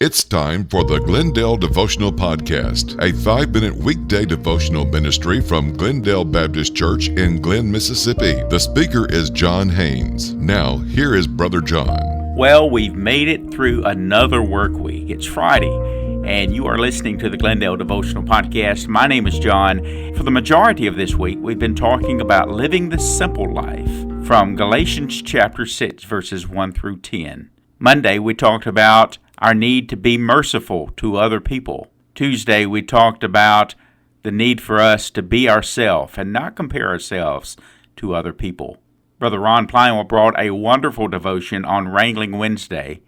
It's time for the Glendale Devotional Podcast, a 5-minute weekday devotional ministry from Glendale Baptist Church in Glenn, Mississippi. The speaker is John Haynes. Now, here is Brother John. Well, we've made it through another work week. It's Friday, and you are listening to the Glendale Devotional Podcast. My name is John. For the majority of this week, we've been talking about living the simple life from Galatians chapter 6, verses 1 through 10. Monday, we talked about our need to be merciful to other people. Tuesday, we talked about the need for us to be ourselves and not compare ourselves to other people. Brother Ron Plymouth brought a wonderful devotion on Wrangling Wednesday.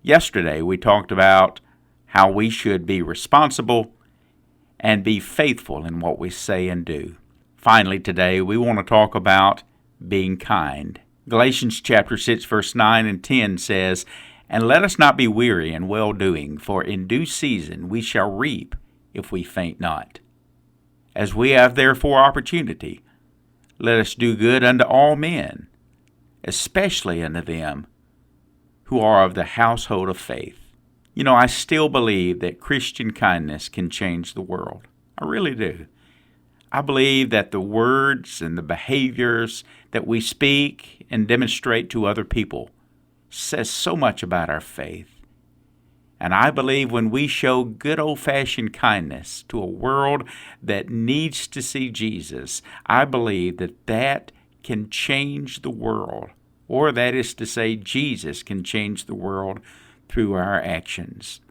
Yesterday, we talked about how we should be responsible and be faithful in what we say and do. Finally, today, we want to talk about being kind. Galatians chapter 6, verse 9 and 10 says, "And let us not be weary in well-doing, for in due season we shall reap if we faint not. As we have therefore opportunity, let us do good unto all men, especially unto them who are of the household of faith." You know, I still believe that Christian kindness can change the world. I really do. I believe that the words and the behaviors that we speak and demonstrate to other people says so much about our faith. And I believe when we show good old-fashioned kindness to a world that needs to see Jesus, I believe that that can change the world. Or that is to say, Jesus can change the world through our actions.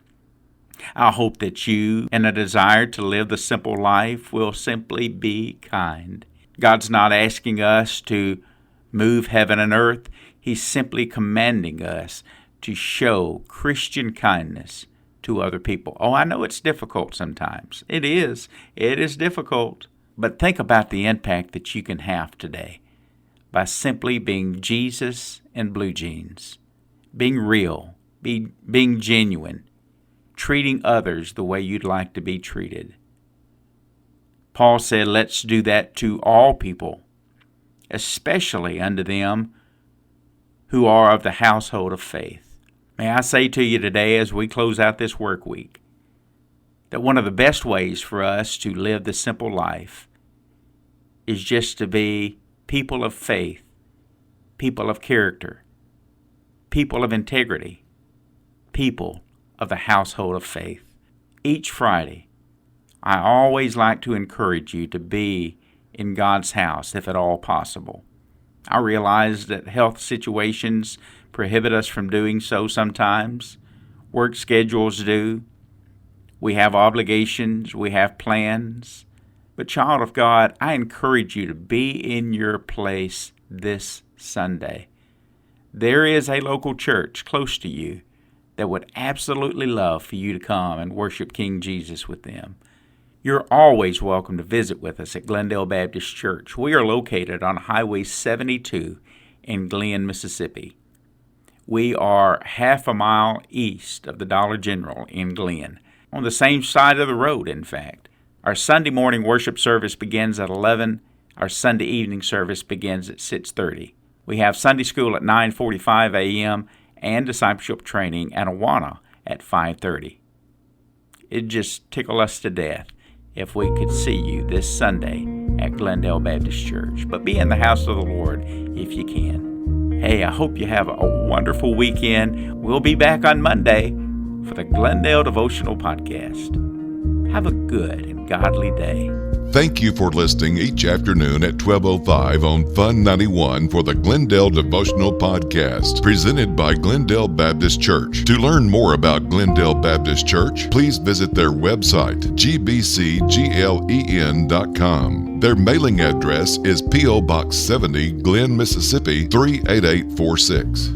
I hope that you, in a desire to live the simple life, will simply be kind. God's not asking us to move heaven and earth. He's simply commanding us to show Christian kindness to other people. Oh, I know it's difficult sometimes. It is. It is difficult. But think about the impact that you can have today by simply being Jesus in blue jeans, being real, being genuine, treating others the way you'd like to be treated. Paul said, let's do that to all people, especially unto them who are of the household of faith. May I say to you today, as we close out this work week, that one of the best ways for us to live the simple life is just to be people of faith, people of character, people of integrity, people of the household of faith. Each Friday, I always like to encourage you to be in God's house, if at all possible. I realize that health situations prohibit us from doing so sometimes. Work schedules do. We have obligations. We have plans. But child of God, I encourage you to be in your place this Sunday. There is a local church close to you that would absolutely love for you to come and worship King Jesus with them. You're always welcome to visit with us at Glendale Baptist Church. We are located on Highway 72 in Glenn, Mississippi. We are half a mile east of the Dollar General in Glenn, on the same side of the road, in fact. Our Sunday morning worship service begins at 11. Our Sunday evening service begins at 6:30. We have Sunday school at 9:45 a.m., and discipleship training at Awana at 5:30. It'd just tickle us to death if we could see you this Sunday at Glendale Baptist Church. But be in the house of the Lord if you can. Hey, I hope you have a wonderful weekend. We'll be back on Monday for the Glendale Devotional Podcast. Have a good and godly day. Thank you for listening each afternoon at 12:05 on Fun 91 for the Glendale Devotional Podcast, presented by Glendale Baptist Church. To learn more about Glendale Baptist Church, please visit their website, gbcglen.com. Their mailing address is P.O. Box 70, Glenn, Mississippi 38846.